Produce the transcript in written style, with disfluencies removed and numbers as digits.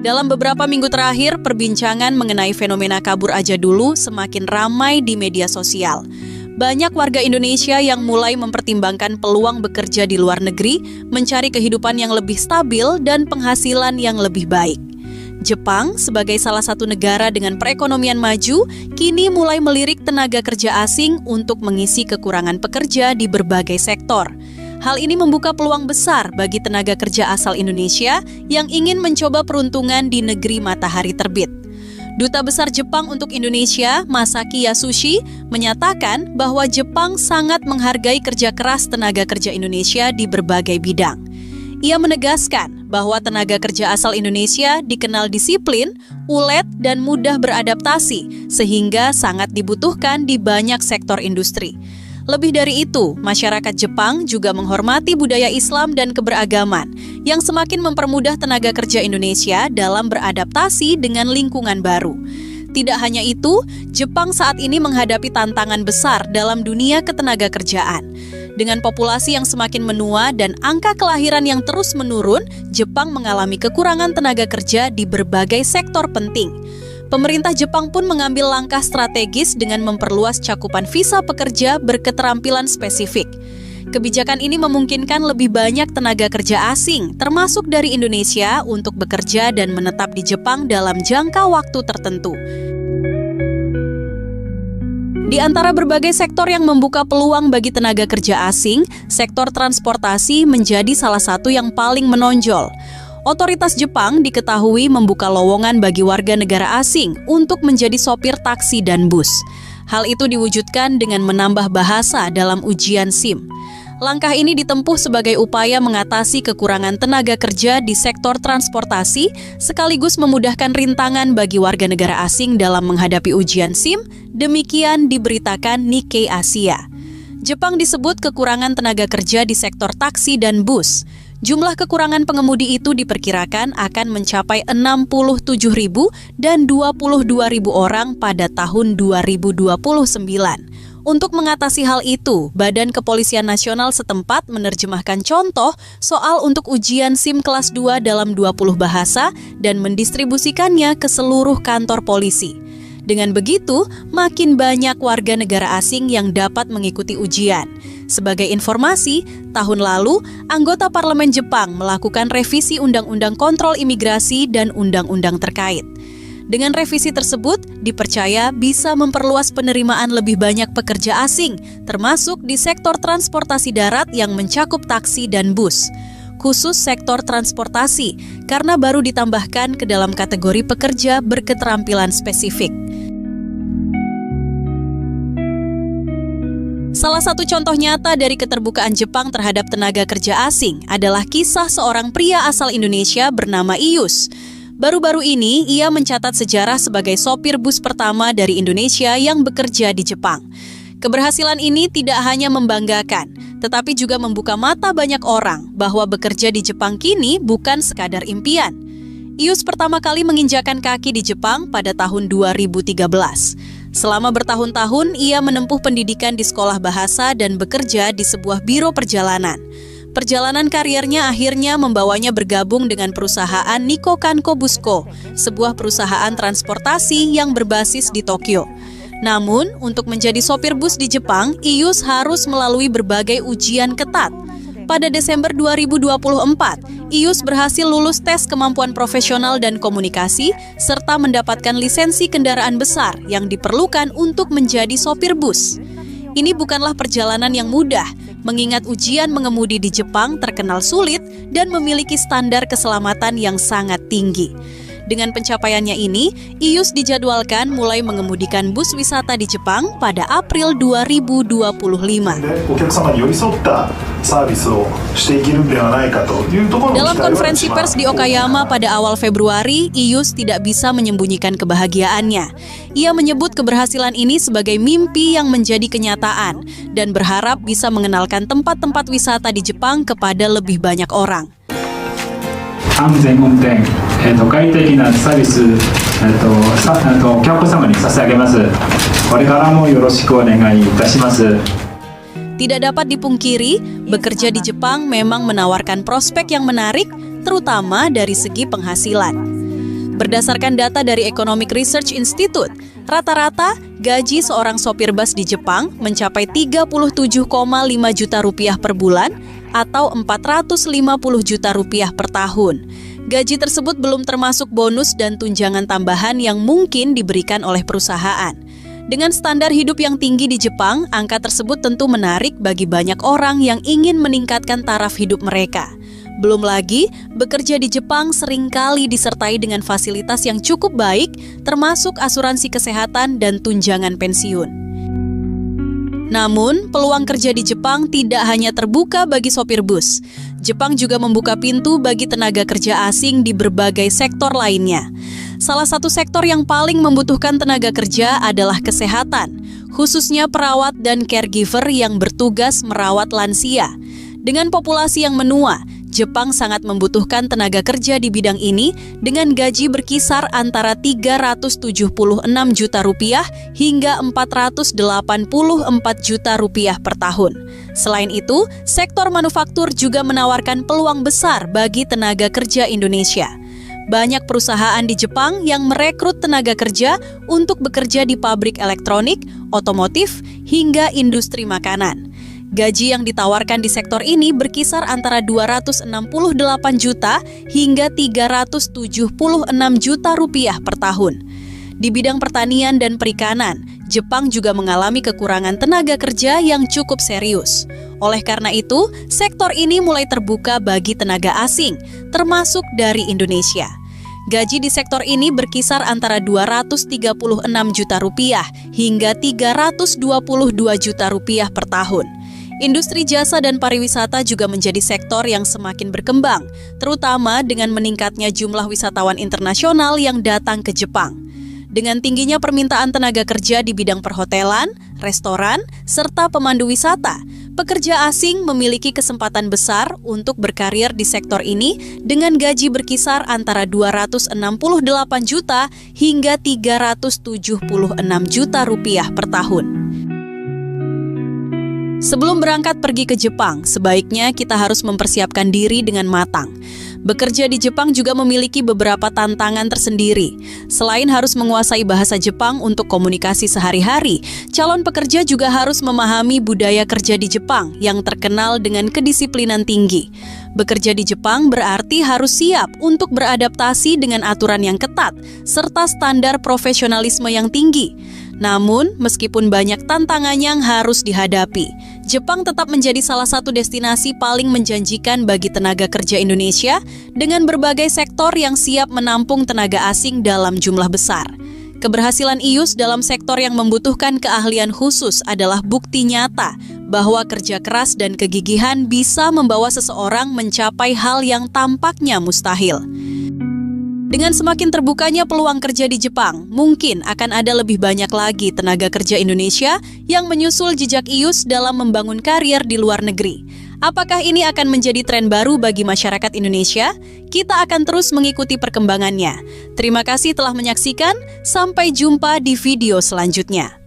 Dalam beberapa minggu terakhir, perbincangan mengenai fenomena kabur aja dulu semakin ramai di media sosial. Banyak warga Indonesia yang mulai mempertimbangkan peluang bekerja di luar negeri, mencari kehidupan yang lebih stabil dan penghasilan yang lebih baik. Jepang, sebagai salah satu negara dengan perekonomian maju, kini mulai melirik tenaga kerja asing untuk mengisi kekurangan pekerja di berbagai sektor. Hal ini membuka peluang besar bagi tenaga kerja asal Indonesia yang ingin mencoba peruntungan di negeri matahari terbit. Duta Besar Jepang untuk Indonesia, Masaki Yasushi, menyatakan bahwa Jepang sangat menghargai kerja keras tenaga kerja Indonesia di berbagai bidang. Ia menegaskan bahwa tenaga kerja asal Indonesia dikenal disiplin, ulet, dan mudah beradaptasi, sehingga sangat dibutuhkan di banyak sektor industri. Lebih dari itu, masyarakat Jepang juga menghormati budaya Islam dan keberagaman yang semakin mempermudah tenaga kerja Indonesia dalam beradaptasi dengan lingkungan baru. Tidak hanya itu, Jepang saat ini menghadapi tantangan besar dalam dunia ketenaga kerjaan. Dengan populasi yang semakin menua dan angka kelahiran yang terus menurun, Jepang mengalami kekurangan tenaga kerja di berbagai sektor penting. Pemerintah Jepang pun mengambil langkah strategis dengan memperluas cakupan visa pekerja berketerampilan spesifik. Kebijakan ini memungkinkan lebih banyak tenaga kerja asing, termasuk dari Indonesia, untuk bekerja dan menetap di Jepang dalam jangka waktu tertentu. Di antara berbagai sektor yang membuka peluang bagi tenaga kerja asing, sektor transportasi menjadi salah satu yang paling menonjol. Otoritas Jepang diketahui membuka lowongan bagi warga negara asing untuk menjadi sopir taksi dan bus. Hal itu diwujudkan dengan menambah bahasa dalam ujian SIM. Langkah ini ditempuh sebagai upaya mengatasi kekurangan tenaga kerja di sektor transportasi, sekaligus memudahkan rintangan bagi warga negara asing dalam menghadapi ujian SIM, demikian diberitakan Nikkei Asia. Jepang disebut kekurangan tenaga kerja di sektor taksi dan bus. Jumlah kekurangan pengemudi itu diperkirakan akan mencapai 67.000 dan 22.000 orang pada tahun 2029. Untuk mengatasi hal itu, Badan Kepolisian Nasional setempat menerjemahkan contoh soal untuk ujian SIM kelas 2 dalam 20 bahasa dan mendistribusikannya ke seluruh kantor polisi. Dengan begitu, makin banyak warga negara asing yang dapat mengikuti ujian. Sebagai informasi, tahun lalu, anggota parlemen Jepang melakukan revisi Undang-Undang Kontrol Imigrasi dan undang-undang terkait. Dengan revisi tersebut, dipercaya bisa memperluas penerimaan lebih banyak pekerja asing, termasuk di sektor transportasi darat yang mencakup taksi dan bus. Khusus sektor transportasi, karena baru ditambahkan ke dalam kategori pekerja berketerampilan spesifik. Salah satu contoh nyata dari keterbukaan Jepang terhadap tenaga kerja asing adalah kisah seorang pria asal Indonesia bernama Ius. Baru-baru ini, ia mencatat sejarah sebagai sopir bus pertama dari Indonesia yang bekerja di Jepang. Keberhasilan ini tidak hanya membanggakan, tetapi juga membuka mata banyak orang bahwa bekerja di Jepang kini bukan sekadar impian. Ius pertama kali menginjakan kaki di Jepang pada tahun 2013. Selama bertahun-tahun, ia menempuh pendidikan di sekolah bahasa dan bekerja di sebuah biro perjalanan. Perjalanan karirnya akhirnya membawanya bergabung dengan perusahaan Nikko Kanko Busko, sebuah perusahaan transportasi yang berbasis di Tokyo. Namun, untuk menjadi sopir bus di Jepang, Ius harus melalui berbagai ujian ketat. Pada Desember 2024, Ius berhasil lulus tes kemampuan profesional dan komunikasi, serta mendapatkan lisensi kendaraan besar yang diperlukan untuk menjadi sopir bus. Ini bukanlah perjalanan yang mudah, mengingat ujian mengemudi di Jepang terkenal sulit dan memiliki standar keselamatan yang sangat tinggi. Dengan pencapaiannya ini, Ius dijadwalkan mulai mengemudikan bus wisata di Jepang pada April 2025. Dalam konferensi pers di Okayama pada awal Februari, Ius tidak bisa menyembunyikan kebahagiaannya. Ia menyebut keberhasilan ini sebagai mimpi yang menjadi kenyataan dan berharap bisa mengenalkan tempat-tempat wisata di Jepang kepada lebih banyak orang. 安全運転、快適なサービス、お客様に差し上げます。これからもよろしくお願いいたします。 Tidak dapat dipungkiri, bekerja di Jepang memang menawarkan prospek yang menarik, terutama dari segi penghasilan. Berdasarkan data dari Economic Research Institute, rata-rata gaji seorang sopir bus di Jepang mencapai 37,5 juta rupiah per bulan atau 450 juta rupiah per tahun. Gaji tersebut belum termasuk bonus dan tunjangan tambahan yang mungkin diberikan oleh perusahaan. Dengan standar hidup yang tinggi di Jepang, angka tersebut tentu menarik bagi banyak orang yang ingin meningkatkan taraf hidup mereka. Belum lagi, bekerja di Jepang seringkali disertai dengan fasilitas yang cukup baik, termasuk asuransi kesehatan dan tunjangan pensiun. Namun, peluang kerja di Jepang tidak hanya terbuka bagi sopir bus. Jepang juga membuka pintu bagi tenaga kerja asing di berbagai sektor lainnya. Salah satu sektor yang paling membutuhkan tenaga kerja adalah kesehatan, khususnya perawat dan caregiver yang bertugas merawat lansia. Dengan populasi yang menua, Jepang sangat membutuhkan tenaga kerja di bidang ini dengan gaji berkisar antara 376 juta rupiah hingga 484 juta rupiah per tahun. Selain itu, sektor manufaktur juga menawarkan peluang besar bagi tenaga kerja Indonesia. Banyak perusahaan di Jepang yang merekrut tenaga kerja untuk bekerja di pabrik elektronik, otomotif, hingga industri makanan. Gaji yang ditawarkan di sektor ini berkisar antara 268 juta hingga 376 juta rupiah per tahun. Di bidang pertanian dan perikanan, Jepang juga mengalami kekurangan tenaga kerja yang cukup serius. Oleh karena itu, sektor ini mulai terbuka bagi tenaga asing, termasuk dari Indonesia. Gaji di sektor ini berkisar antara 236 juta rupiah hingga 322 juta rupiah per tahun. Industri jasa dan pariwisata juga menjadi sektor yang semakin berkembang, terutama dengan meningkatnya jumlah wisatawan internasional yang datang ke Jepang. Dengan tingginya permintaan tenaga kerja di bidang perhotelan, restoran, serta pemandu wisata, pekerja asing memiliki kesempatan besar untuk berkarir di sektor ini dengan gaji berkisar antara 268 juta hingga 376 juta rupiah per tahun. Sebelum berangkat pergi ke Jepang, sebaiknya kita harus mempersiapkan diri dengan matang. Bekerja di Jepang juga memiliki beberapa tantangan tersendiri. Selain harus menguasai bahasa Jepang untuk komunikasi sehari-hari, calon pekerja juga harus memahami budaya kerja di Jepang yang terkenal dengan kedisiplinan tinggi. Bekerja di Jepang berarti harus siap untuk beradaptasi dengan aturan yang ketat, serta standar profesionalisme yang tinggi. Namun, meskipun banyak tantangan yang harus dihadapi, Jepang tetap menjadi salah satu destinasi paling menjanjikan bagi tenaga kerja Indonesia dengan berbagai sektor yang siap menampung tenaga asing dalam jumlah besar. Keberhasilan IUS dalam sektor yang membutuhkan keahlian khusus adalah bukti nyata bahwa kerja keras dan kegigihan bisa membawa seseorang mencapai hal yang tampaknya mustahil. Dengan semakin terbukanya peluang kerja di Jepang, mungkin akan ada lebih banyak lagi tenaga kerja Indonesia yang menyusul jejak IUS dalam membangun karier di luar negeri. Apakah ini akan menjadi tren baru bagi masyarakat Indonesia? Kita akan terus mengikuti perkembangannya. Terima kasih telah menyaksikan, sampai jumpa di video selanjutnya.